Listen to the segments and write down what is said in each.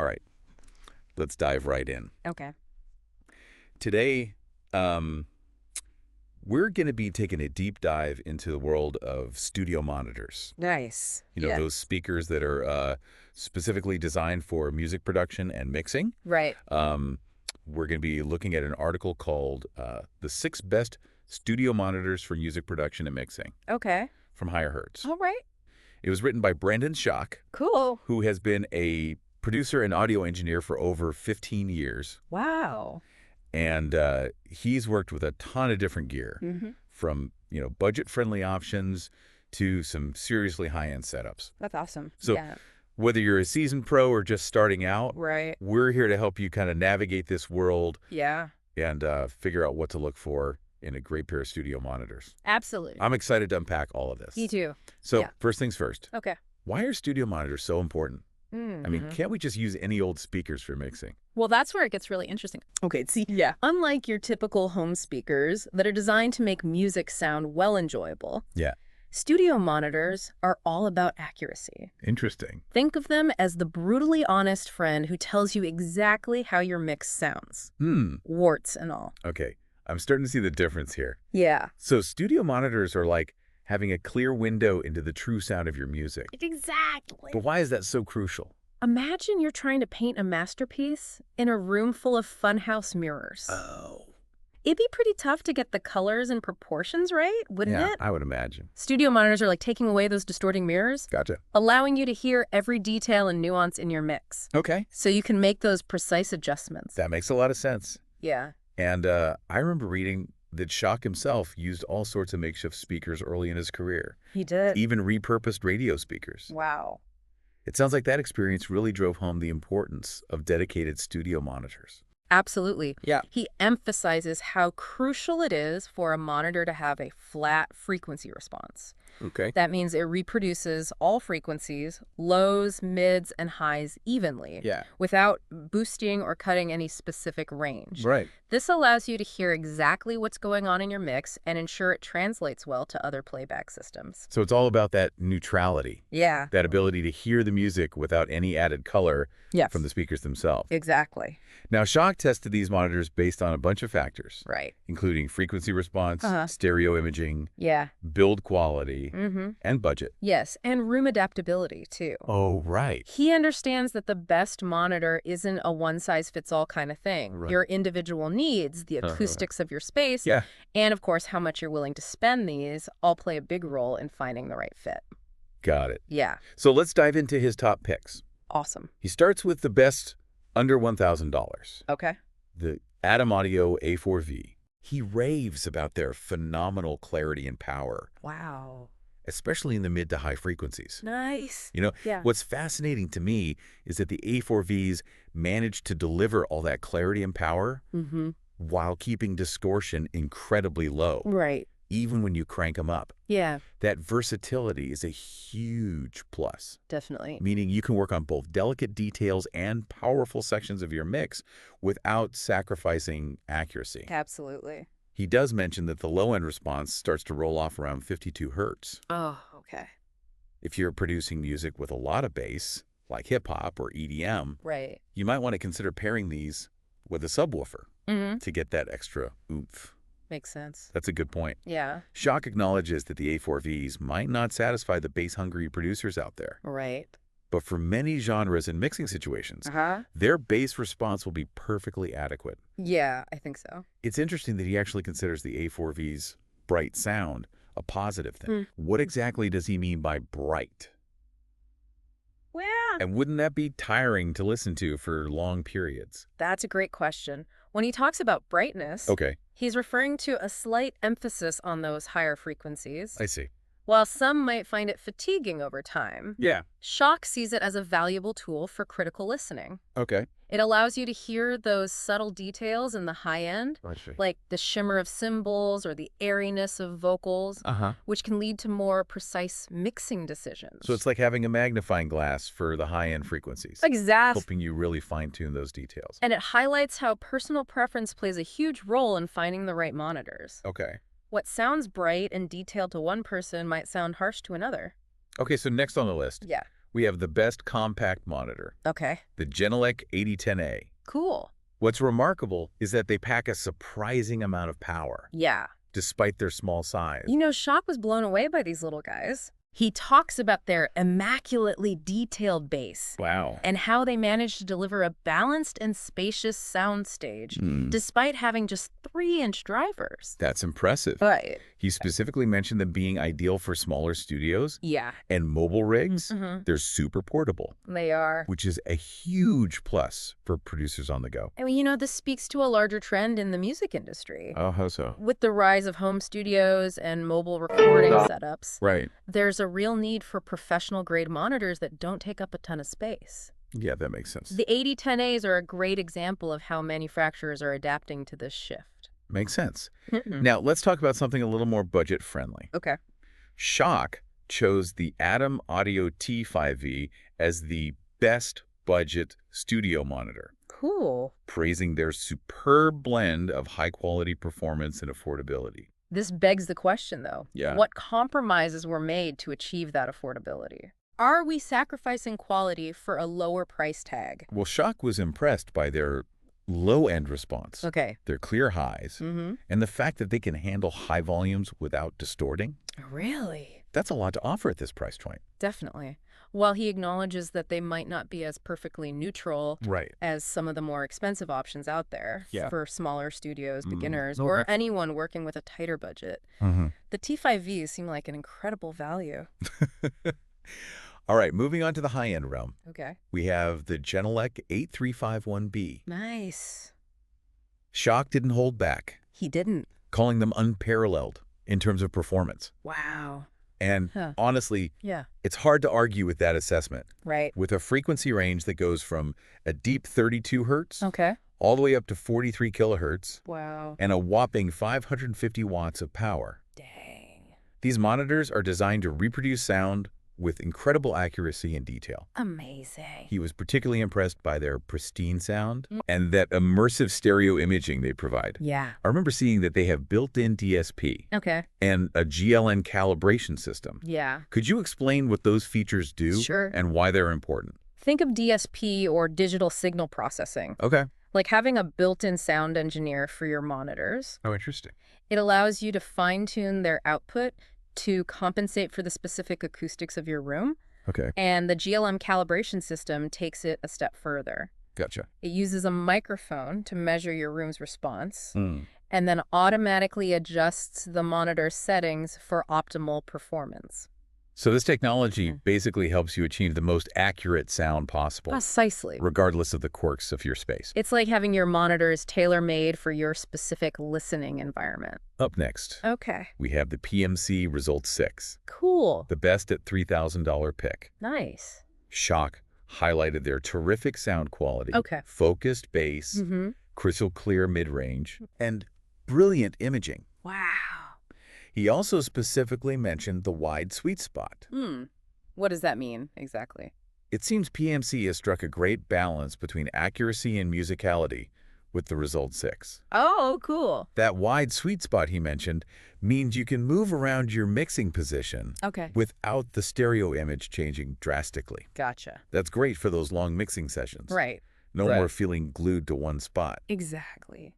All right, let's dive right in. Okay. Today, we're going to be taking a deep dive into the world of studio monitors. Nice. You know, Yeah. those speakers that are specifically designed for music production and mixing. Right. We're going to be looking at an article called The 6 Best Studio Monitors for Music Production and Mixing Okay. from Higher Hertz. All right. It was written by Brendan Schock, Cool. who has been a producer and audio engineer for over 15 years. Wow. And he's worked with a ton of different gear, from, budget-friendly options to some seriously high-end setups. That's awesome. So yeah. whether you're a seasoned pro or just starting out, Right. we're here to help you kind of navigate this world Yeah. and figure out what to look for in a great pair of studio monitors. Absolutely. I'm excited to unpack all of this. Me too. So Yeah. first things first, Okay. why are studio monitors so important? I mean, can't we just use any old speakers for mixing? Well, that's where it gets really interesting. Okay, see, Yeah. unlike your typical home speakers that are designed to make music sound well enjoyable, Yeah. studio monitors are all about accuracy. Interesting. Think of them as the brutally honest friend who tells you exactly how your mix sounds, warts and all. Okay. I'm starting to see the difference here. Yeah. So studio monitors are like having a clear window into the true sound of your music. Exactly. But why is that so crucial? Imagine you're trying to paint a masterpiece in a room full of funhouse mirrors. Oh. It'd be pretty tough to get the colors and proportions right, wouldn't Yeah, it? I would imagine. Studio monitors are like taking away those distorting mirrors, Gotcha. allowing you to hear every detail and nuance in your mix, Okay. so you can make those precise adjustments. That makes a lot of sense. Yeah. And I remember reading that Schock himself used all sorts of makeshift speakers early in his career, He did. even repurposed radio speakers. Wow. It sounds like that experience really drove home the importance of dedicated studio monitors. Absolutely. Yeah. He emphasizes how crucial it is for a monitor to have a flat frequency response. Okay. That means it reproduces all frequencies, lows, mids, and highs evenly, Yeah. without boosting or cutting any specific range. Right. This allows you to hear exactly what's going on in your mix and ensure it translates well to other playback systems. So it's all about that neutrality, Yeah. that ability to hear the music without any added color Yes. from the speakers themselves. Exactly. Now, Schock tested these monitors based on a bunch of factors, Right. including frequency response, Uh-huh. stereo imaging, Yeah. build quality, Mm-hmm. and budget. Yes, and room adaptability, too. Oh, right. He understands that the best monitor isn't a one-size-fits-all kind of thing. Right. Your individual needs, the acoustics of your space, Yeah. and, of course, how much you're willing to spend these all play a big role in finding the right fit. Got it. Yeah. So let's dive into his top picks. Awesome. He starts with the best under $1,000, Okay. the Adam Audio A4V. He raves about their phenomenal clarity and power, Wow. especially in the mid to high frequencies. Nice. You know, Yeah. what's fascinating to me is that the A4Vs manage to deliver all that clarity and power Mm-hmm. while keeping distortion incredibly low, Right. even when you crank them up. Yeah, That versatility is a huge plus, definitely. meaning you can work on both delicate details and powerful sections of your mix without sacrificing accuracy. Absolutely. He does mention that the low-end response starts to roll off around 52 hertz. Oh, okay. If you're producing music with a lot of bass, like hip-hop or EDM, Right. you might want to consider pairing these with a subwoofer Mm-hmm. to get that extra oomph. Makes sense. That's a good point. Yeah. Schock acknowledges that the A4Vs might not satisfy the bass-hungry producers out there, Right. but for many genres and mixing situations, Uh-huh. their bass response will be perfectly adequate. Yeah, I think so. It's interesting that he actually considers the A4V's bright sound a positive thing. What exactly does he mean by bright? Well, And wouldn't that be tiring to listen to for long periods? that's a great question. When he talks about brightness, Okay, he's referring to a slight emphasis on those higher frequencies. I see. While some might find it fatiguing over time, Yeah. Schock sees it as a valuable tool for critical listening. Okay. It allows you to hear those subtle details in the high end, I see. like the shimmer of cymbals or the airiness of vocals, Uh-huh. which can lead to more precise mixing decisions. So it's like having a magnifying glass for the high-end frequencies, Exactly. helping you really fine-tune those details. And it highlights how personal preference plays a huge role in finding the right monitors. Okay. What sounds bright and detailed to one person might sound harsh to another. Okay, so next on the list, Yeah. We have the best compact monitor, Okay. the Genelec 8010A. Cool. What's remarkable is that they pack a surprising amount of power, Yeah. despite their small size. You know, Shock was blown away by these little guys. He talks about their immaculately detailed bass Wow. and how they managed to deliver a balanced and spacious soundstage despite having just 3-inch drivers. That's impressive. Right. He specifically mentioned them being ideal for smaller studios Yeah. and mobile rigs. They're super portable, They are. which is a huge plus for producers on the go. I mean, you know, this speaks to a larger trend in the music industry. Oh, how so? With the rise of home studios and mobile recording setups, Right. there's a real need for professional-grade monitors that don't take up a ton of space. Yeah, that makes sense. The 8010As are a great example of how manufacturers are adapting to this shift. Makes sense. Now, let's talk about something a little more budget-friendly. Okay. Shock chose the Adam Audio A4V as the best budget studio monitor, Cool. praising their superb blend of high-quality performance and affordability. This begs the question, though. Yeah. What compromises were made to achieve that affordability? Are we sacrificing quality for a lower price tag? Well, Shock was impressed by their low-end response, Okay. their clear highs, and the fact that they can handle high volumes without distorting. Really? That's a lot to offer at this price point. Definitely. While he acknowledges that they might not be as perfectly neutral Right. as some of the more expensive options out there for smaller studios, beginners, Okay. or anyone working with a tighter budget, the T5Vs seem like an incredible value. All right, moving on to the high-end realm. Okay. We have the Genelec 8351B. Nice. Shock didn't hold back, He didn't. calling them unparalleled in terms of performance. Wow. And honestly, Yeah. it's hard to argue with that assessment. Right. With a frequency range that goes from a deep 32 hertz Okay. all the way up to 43 kilohertz Wow. and a whopping 550 watts of power. Dang. These monitors are designed to reproduce sound with incredible accuracy and detail. Amazing. He was particularly impressed by their pristine sound and that immersive stereo imaging they provide. Yeah. I remember seeing that they have built-in DSP Okay. and a GLN calibration system. Yeah. Could you explain what those features do Sure. and why they're important? Think of DSP or digital signal processing, Okay. like having a built-in sound engineer for your monitors. Oh, interesting. It allows you to fine-tune their output to compensate for the specific acoustics of your room, Okay. and the GLM calibration system takes it a step further. Gotcha. It uses a microphone to measure your room's response, and then automatically adjusts the monitor's settings for optimal performance. So this technology basically helps you achieve the most accurate sound possible, Precisely. regardless of the quirks of your space. It's like having your monitors tailor-made for your specific listening environment. Up next, Okay. we have the PMC Result 6, Cool. the best at $3,000 pick. Nice. Shock highlighted their terrific sound quality, Okay. focused bass, crystal clear mid-range, and brilliant imaging. Wow. He also specifically mentioned the wide sweet spot. What does that mean exactly? It seems PMC has struck a great balance between accuracy and musicality with the Result 6. Oh, cool. That wide sweet spot he mentioned means you can move around your mixing position Okay. without the stereo image changing drastically. Gotcha. That's great for those long mixing sessions. Right. No more feeling glued to one spot. Exactly.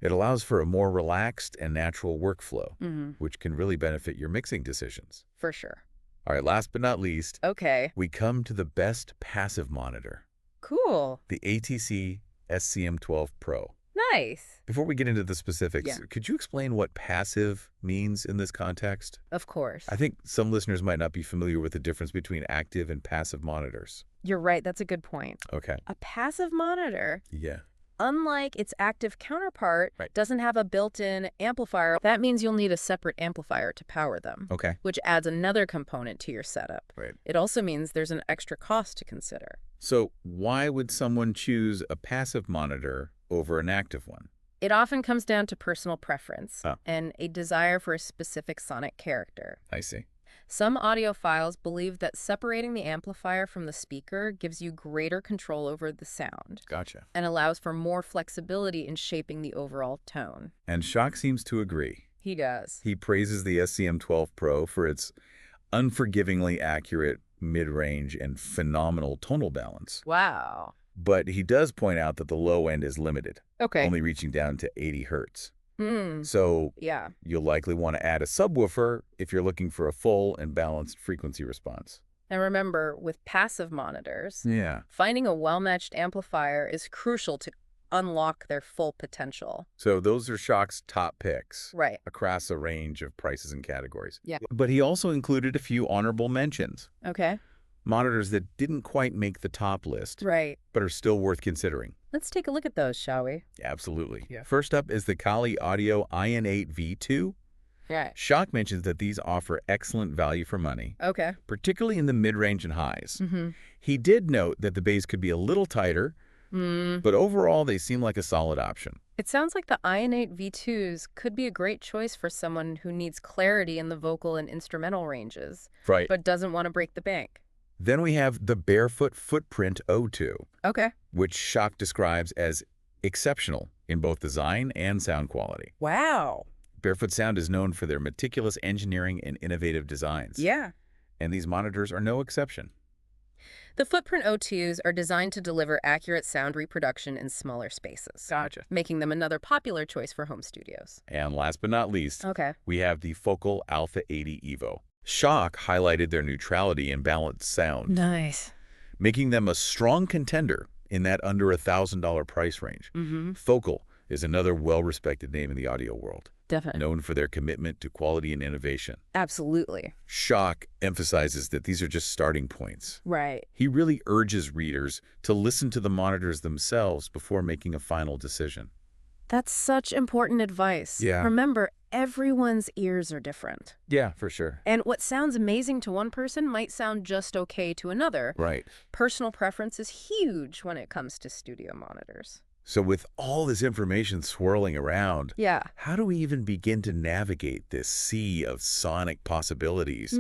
It allows for a more relaxed and natural workflow, which can really benefit your mixing decisions. For sure. All right, last but not least, Okay. we come to the best passive monitor, Cool. the ATC SCM12 Pro. Nice. Before we get into the specifics, Yeah. could you explain what passive means in this context? Of course. I think some listeners might not be familiar with the difference between active and passive monitors. You're right. That's a good point. Okay. A passive monitor, Yeah. unlike its active counterpart, Right. doesn't have a built-in amplifier. That means you'll need a separate amplifier to power them, Okay. which adds another component to your setup. Right. It also means there's an extra cost to consider. So why would someone choose a passive monitor over an active one? It often comes down to personal preference Oh. and a desire for a specific sonic character. I see. Some audiophiles believe that separating the amplifier from the speaker gives you greater control over the sound Gotcha. and allows for more flexibility in shaping the overall tone. And Shock seems to agree. He does. He praises the SCM12 Pro for its unforgivingly accurate mid-range, and phenomenal tonal balance. Wow. But he does point out that the low end is limited, Okay. only reaching down to 80 hertz. Hmm. So Yeah. you'll likely want to add a subwoofer if you're looking for a full and balanced frequency response. And remember, with passive monitors, Yeah. finding a well-matched amplifier is crucial to unlock their full potential. So those are Shock's top picks Right. across a range of prices and categories. Yeah. But he also included a few honorable mentions. Okay. Monitors that didn't quite make the top list, Right. but are still worth considering. Let's take a look at those, shall we? Absolutely. Yeah. First up is the Kali Audio AN8V2. Right. Shock mentions that these offer excellent value for money, Okay. particularly in the mid-range and highs. Mm-hmm. He did note that the bass could be a little tighter, but overall they seem like a solid option. It sounds like the Ion8 V2s could be a great choice for someone who needs clarity in the vocal and instrumental ranges, Right. but doesn't want to break the bank. Then we have the Barefoot Footprint O2, Okay. which Shock describes as exceptional in both design and sound quality. Wow. Barefoot Sound is known for their meticulous engineering and innovative designs. Yeah. And these monitors are no exception. The Footprint O2s are designed to deliver accurate sound reproduction in smaller spaces. Gotcha. Making them another popular choice for home studios. And last but not least, Okay. we have the Focal Alpha 80 Evo. Shock highlighted their neutrality and balanced sound, Nice. making them a strong contender in that under $1,000 price range. Mm-hmm. Focal is another well-respected name in the audio world, Definitely. known for their commitment to quality and innovation. Absolutely. Shock emphasizes that these are just starting points. Right. He really urges readers to listen to the monitors themselves before making a final decision. That's such important advice. Yeah. Remember, everyone's ears are different. Yeah, for sure. And what sounds amazing to one person might sound just okay to another. Right. Personal preference is huge when it comes to studio monitors. So with all this information swirling around, Yeah. how do we even begin to navigate this sea of sonic possibilities?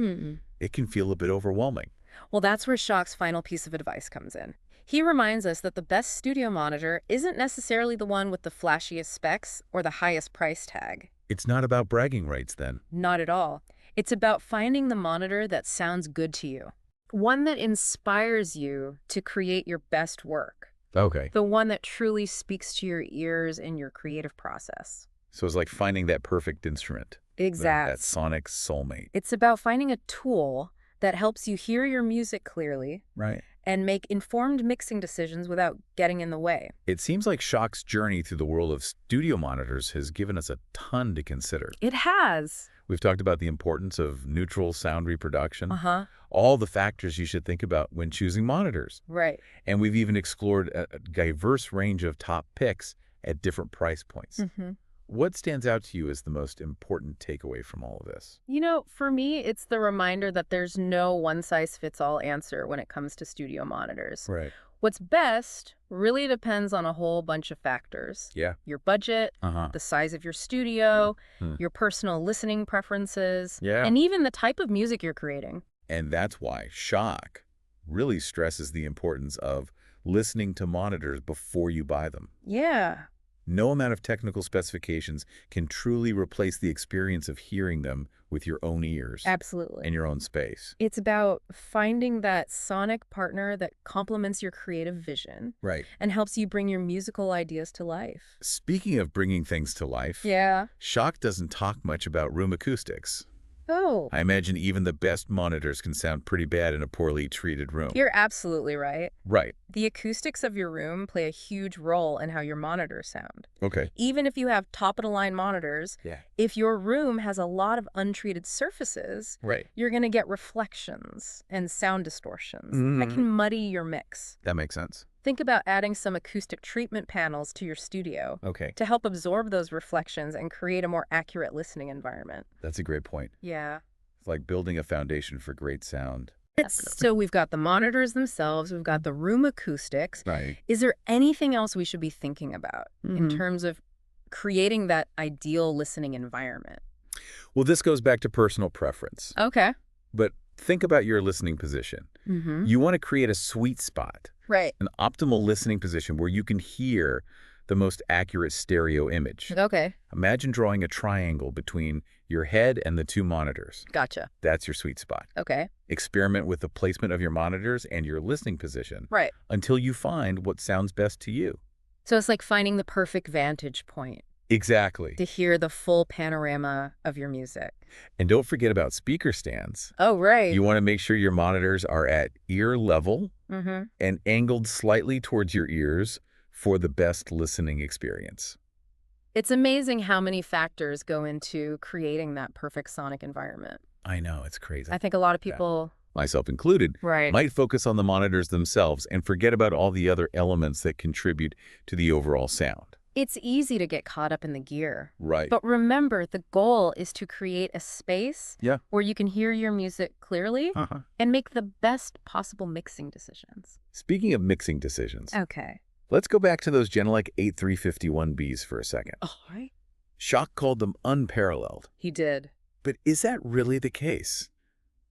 It can feel a bit overwhelming. Well, that's where Shock's final piece of advice comes in. He reminds us that the best studio monitor isn't necessarily the one with the flashiest specs or the highest price tag. It's not about bragging rights then. Not at all. It's about finding the monitor that sounds good to you. One that inspires you to create your best work. Okay. The one that truly speaks to your ears and your creative process. So it's like finding that perfect instrument. Exactly. That sonic soulmate. It's about finding a tool that helps you hear your music clearly Right. and make informed mixing decisions without getting in the way. It seems like Shock's journey through the world of studio monitors has given us a ton to consider. It has. We've talked about the importance of neutral sound reproduction, Uh-huh. all the factors you should think about when choosing monitors. Right. And we've even explored a diverse range of top picks at different price points. Mm-hmm. What stands out to you as the most important takeaway from all of this? You know, for me, it's the reminder that there's no one-size-fits-all answer when it comes to studio monitors. Right. What's best really depends on a whole bunch of factors. Yeah. Your budget, Uh-huh. the size of your studio, Hmm. your personal listening preferences, Yeah. and even the type of music you're creating. And that's why Shock really stresses the importance of listening to monitors before you buy them. Yeah. No amount of technical specifications can truly replace the experience of hearing them with your own ears Absolutely. in your own space. It's about finding that sonic partner that complements your creative vision Right. and helps you bring your musical ideas to life. Speaking of bringing things to life, Yeah. Shock doesn't talk much about room acoustics. Oh, I imagine even the best monitors can sound pretty bad in a poorly treated room. you're absolutely right. Right. The acoustics of your room play a huge role in how your monitors sound. Okay. Even if you have top-of-the-line monitors, Yeah. if your room has a lot of untreated surfaces, Right. you're going to get reflections and sound distortions that Mhm. can muddy your mix. That makes sense. Think about adding some acoustic treatment panels to your studio Okay. to help absorb those reflections and create a more accurate listening environment. That's a great point. Yeah. It's like building a foundation for great sound. So we've got the monitors themselves, we've got the room acoustics. Right. Is there anything else we should be thinking about in terms of creating that ideal listening environment? Well, this goes back to personal preference. Okay. But think about your listening position. Mm-hmm. You want to create a sweet spot, Right. an optimal listening position where you can hear the most accurate stereo image. Okay. Imagine drawing a triangle between your head and the two monitors. Gotcha. That's your sweet spot. Okay. Experiment with the placement of your monitors and your listening position Right. until you find what sounds best to you. So it's like finding the perfect vantage point Exactly. to hear the full panorama of your music. And don't forget about speaker stands. Oh, right. You want to make sure your monitors are at ear level Mm-hmm. and angled slightly towards your ears for the best listening experience. It's amazing how many factors go into creating that perfect sonic environment. I know, it's crazy. I think a lot of people... Myself included, Right. might focus on the monitors themselves and forget about all the other elements that contribute to the overall sound. It's easy to get caught up in the gear. Right. But remember, the goal is to create a space where you can hear your music clearly and make the best possible mixing decisions. Speaking of mixing decisions, Okay. let's go back to those Genelec A351Bs for a second. All right. Schock called them unparalleled. He did. But is that really the case?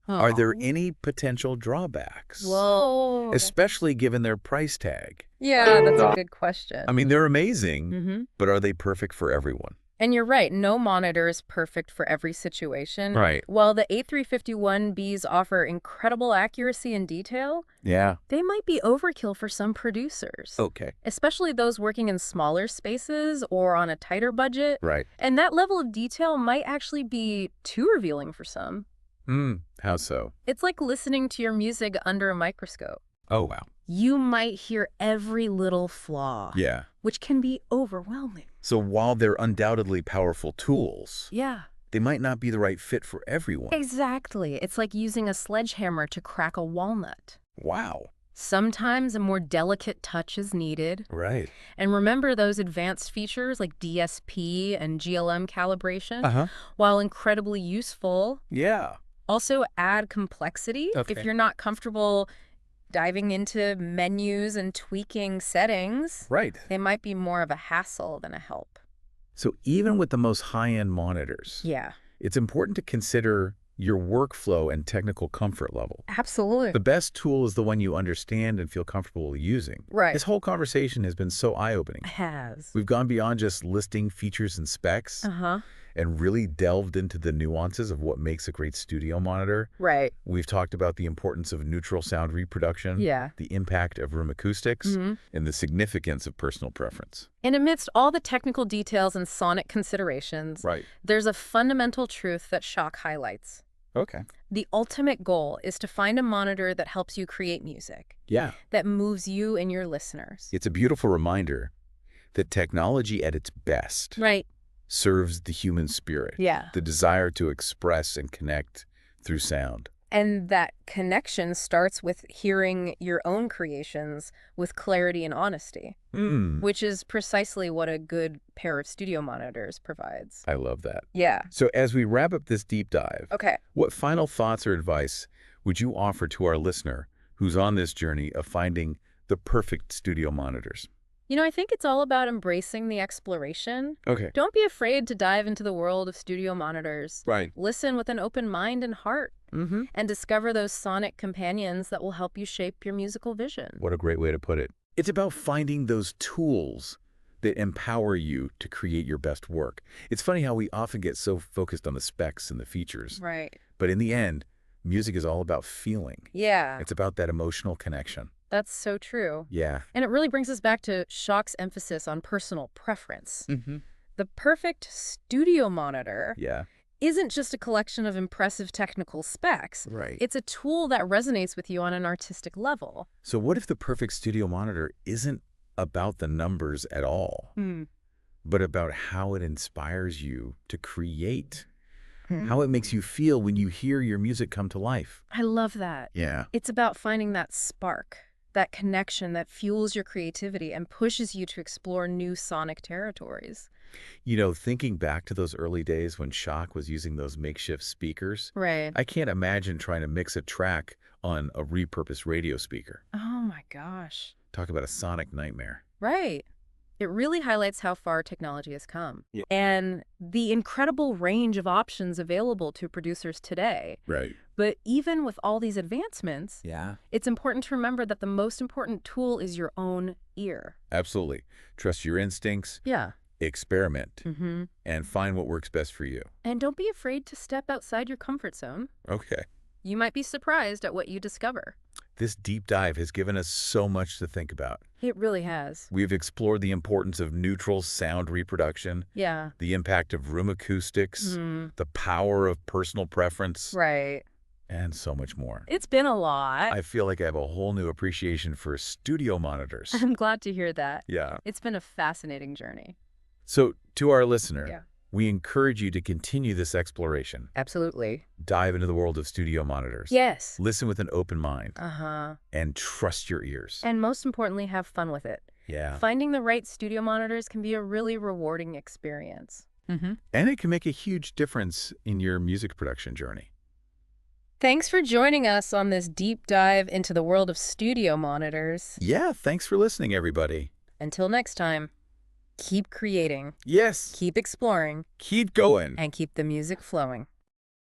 Are there any potential drawbacks? Whoa. Especially given their price tag. Yeah, that's a good question. I mean, they're amazing, Mm-hmm. but are they perfect for everyone? And you're right, no monitor is perfect for every situation. Right. While the A351Bs offer incredible accuracy and detail, Yeah. they might be overkill for some producers. Okay. Especially those working in smaller spaces or on a tighter budget. Right. And that level of detail might actually be too revealing for some. How so? It's like listening to your music under a microscope. Oh, wow. You might hear every little flaw. Yeah. Which can be overwhelming. So while they're undoubtedly powerful tools, Yeah. they might not be the right fit for everyone. Exactly. It's like using a sledgehammer to crack a walnut. Wow. Sometimes a more delicate touch is needed. Right. And remember those advanced features like DSP and GLM calibration? While incredibly useful, Yeah. also add complexity. Okay. If you're not comfortable diving into menus and tweaking settings, Right. they might be more of a hassle than a help. So even with the most high-end monitors, Yeah. it's important to consider your workflow and technical comfort level. Absolutely. The best tool is the one you understand and feel comfortable using. Right. This whole conversation has been so eye-opening. Has. We've gone beyond just listing features and specs and really delved into the nuances of what makes a great studio monitor. Right. We've talked about the importance of neutral sound reproduction, Yeah. the impact of room acoustics, Mhm. and the significance of personal preference. And amidst all the technical details and sonic considerations, Right. there's a fundamental truth that Schock highlights. Okay. The ultimate goal is to find a monitor that helps you create music, Yeah. that moves you and your listeners. It's a beautiful reminder that technology at its best Right. serves the human spirit, Yeah. the desire to express and connect through sound. And that connection starts with hearing your own creations with clarity and honesty, which is precisely what a good pair of studio monitors provides. I love that. Yeah. So as we wrap up this deep dive, Okay. what final thoughts or advice would you offer to our listener who's on this journey of finding the perfect studio monitors? You know, I think it's all about embracing the exploration. Okay. Don't be afraid to dive into the world of studio monitors. Right. Listen with an open mind and heart, and discover those sonic companions that will help you shape your musical vision. What a great way to put it. It's about finding those tools that empower you to create your best work. It's funny how we often get so focused on the specs and the features. Right. But in the end, music is all about feeling. Yeah, It's about that emotional connection. that's so true. Yeah. And it really brings us back to Schock's emphasis on personal preference. The perfect studio monitor Yeah. isn't just a collection of impressive technical specs. Right. It's a tool that resonates with you on an artistic level. So what if the perfect studio monitor isn't about the numbers at all, but about how it inspires you to create, how it makes you feel when you hear your music come to life? I love that. Yeah. It's about finding that spark, that connection that fuels your creativity and pushes you to explore new sonic territories. You know, thinking back to those early days when Schock was using those makeshift speakers, Right. I can't imagine trying to mix a track on a repurposed radio speaker. Oh my gosh. Talk about a sonic nightmare. Right. It really highlights how far technology has come. Yeah. And the incredible range of options available to producers today. Right. But even with all these advancements, Yeah. it's important to remember that the most important tool is your own ear. Absolutely. Trust your instincts. Yeah. Experiment. And find what works best for you. And don't be afraid to step outside your comfort zone. Okay. You might be surprised at what you discover. This deep dive has given us so much to think about. It really has. We've explored the importance of neutral sound reproduction, Yeah. the impact of room acoustics, the power of personal preference, Right. and so much more. It's been a lot. I feel like I have a whole new appreciation for studio monitors. I'm glad to hear that. Yeah. It's been a fascinating journey. So, to our listener, Yeah. we encourage you to continue this exploration. Absolutely. Dive into the world of studio monitors. Yes. Listen with an open mind. Uh-huh. And trust your ears. And most importantly, have fun with it. Yeah. Finding the right studio monitors can be a really rewarding experience. And it can make a huge difference in your music production journey. Thanks for joining us on this deep dive into the world of studio monitors. Yeah, thanks for listening, everybody. Until next time, keep creating, Yes. keep exploring, Keep going. and keep the music flowing.